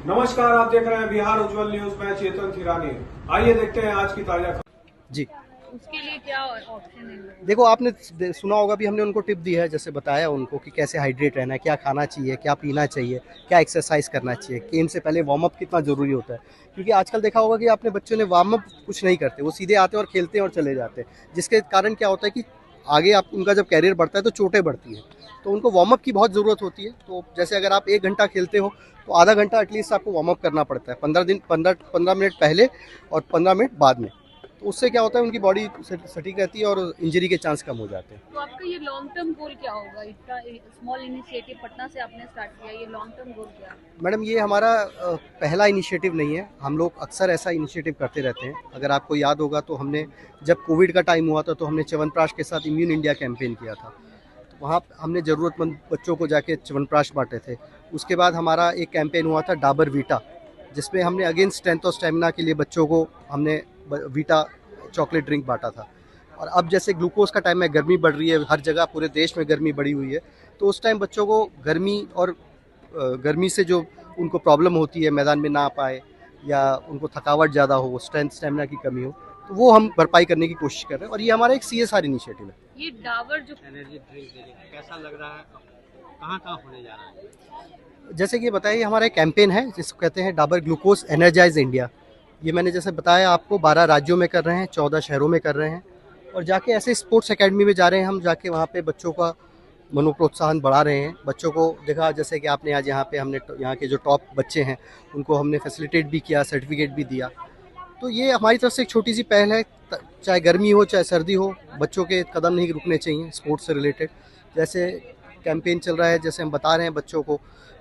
नमस्कार, आप देख रहे हैं बिहार उज्जवल न्यूज में चेतन थिरानी। आइए देखते हैं आज की ताजा खबर। जी उसके लिए क्या ऑप्शन है? देखो, आपने सुना होगा भी, हमने उनको टिप दी है, जैसे बताया उनको कि कैसे हाइड्रेट रहना है, क्या खाना चाहिए, क्या पीना चाहिए, क्या एक्सरसाइज करना चाहिए, गेम से पहले वार्म अप कितना ज़रूरी होता है। क्योंकि आजकल देखा होगा कि आपने बच्चों ने वार्म अप कुछ नहीं करते, वो सीधे आते हैं और खेलते हैं और चले जाते हैं, जिसके कारण क्या होता है कि आगे आप उनका जब कैरियर बढ़ता है तो चोटें बढ़ती हैं। तो उनको वार्म अप की बहुत ज़रूरत होती है। तो जैसे अगर आप 1 घंटा खेलते हो तो आधा घंटा एटलीस्ट आपको वार्म अप करना पड़ता है, 15 मिनट पहले और 15 मिनट बाद में। तो उससे क्या होता है, उनकी बॉडी सटीक रहती है और इंजरी के चांस कम हो जाते हैं। तो आपका ये लॉन्ग टर्म गोल क्या होगा? इतना स्मॉल इनिशिएटिव पटना से आपने स्टार्ट किया, ये लॉन्ग टर्म गोल क्या है? मैडम, ये हमारा पहला इनिशिएटिव नहीं है। हम लोग अक्सर ऐसा इनिशिएटिव करते रहते हैं। अगर आपको याद होगा तो हमने जब कोविड का टाइम हुआ था तो हमने च्यवनप्राश के साथ इम्यून इंडिया कैंपेन किया था। तो वहाँ हमने ज़रूरतमंद बच्चों को जाके च्यवनप्राश बांटे थे। उसके बाद हमारा एक कैंपेन हुआ था डाबर वीटा, जिसमें हमने अगेन स्ट्रेंथ और स्टेमिना के लिए बच्चों को हमने वीटा चॉकलेट ड्रिंक बांटा था। और अब जैसे ग्लूकोज का टाइम है, गर्मी बढ़ रही है, हर जगह पूरे देश में गर्मी बढ़ी हुई है, तो उस टाइम बच्चों को गर्मी और गर्मी से जो उनको प्रॉब्लम होती है, मैदान में ना आ पाए या उनको थकावट ज़्यादा हो, स्ट्रेंथ स्टेमिना की कमी हो, तो वो हम भरपाई करने की कोशिश कर रहे हैं। और ये हमारा एक CSR इनिशिएटिव है। ये डाबर जो एनर्जी ड्रिंक दे रही है, कैसा लग रहा है, कहाँ कहाँ होने जा रहा है? जैसे कि बताइए, हमारा एक कैंपेन है जिसको कहते हैं डाबर ग्लूकोज एनर्जाइज इंडिया। ये मैंने जैसे बताया आपको, 12 राज्यों में कर रहे हैं, 14 शहरों में कर रहे हैं, और जाके ऐसे स्पोर्ट्स एकेडमी में जा रहे हैं हम, जाके वहाँ पे बच्चों का मनोप्रोत्साहन बढ़ा रहे हैं। बच्चों को देखा, जैसे कि आपने आज यहाँ पे हमने यहाँ के जो टॉप बच्चे हैं उनको हमने फैसिलिटेट भी किया, सर्टिफिकेट भी दिया। तो ये हमारी तरफ से एक छोटी सी पहल है। चाहे गर्मी हो चाहे सर्दी हो, बच्चों के कदम नहीं रुकने चाहिए स्पोर्ट्स से रिलेटेड। जैसे कैंपेन चल रहा है, जैसे हम बता रहे हैं बच्चों को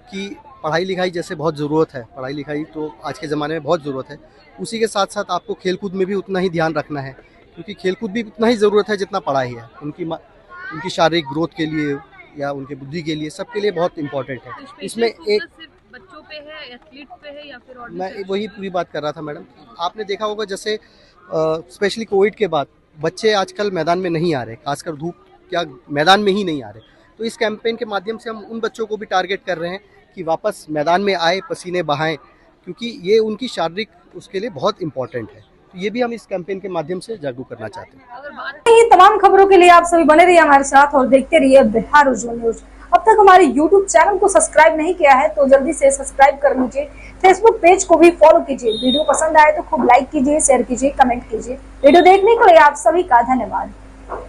कि पढ़ाई लिखाई जैसे बहुत ज़रूरत है, पढ़ाई लिखाई तो आज के ज़माने में बहुत ज़रूरत है, उसी के साथ साथ आपको खेलकूद में भी उतना ही ध्यान रखना है, क्योंकि खेलकूद भी उतना ही ज़रूरत है जितना पढ़ाई है। उनकी शारीरिक ग्रोथ के लिए या उनके बुद्धि के लिए, सबके लिए बहुत इम्पोर्टेंट है। इसमें एक सिर्फ बच्चों पे है, एथलीट पे है, या फिर और मैं वही पूरी बात कर रहा था मैडम। आपने देखा होगा जैसे स्पेशली कोविड के बाद बच्चे आजकल मैदान में नहीं आ रहे, खासकर धूप क्या मैदान में ही नहीं आ रहे। तो इस कैंपेन के माध्यम से हम उन बच्चों को भी टारगेट कर रहे हैं कि वापस मैदान में आए, पसीने बहाएं, क्योंकि ये उनकी शारीरिक उसके लिए बहुत इंपॉर्टेंट है। तो ये भी हम इस कैंपेन के माध्यम से जागरूक करना चाहते हैं। ये तमाम खबरों के लिए आप सभी बने रहिए हमारे साथ और देखते रहिए बिहार उज्जवल न्यूज। अब तक हमारे YouTube चैनल को सब्सक्राइब नहीं किया है तो जल्दी से सब्सक्राइब कर लीजिए। Facebook पेज को भी फॉलो कीजिए। वीडियो पसंद आए तो खूब लाइक कीजिए, शेयर कीजिए, कमेंट कीजिए। वीडियो देखने के लिए आप सभी का धन्यवाद।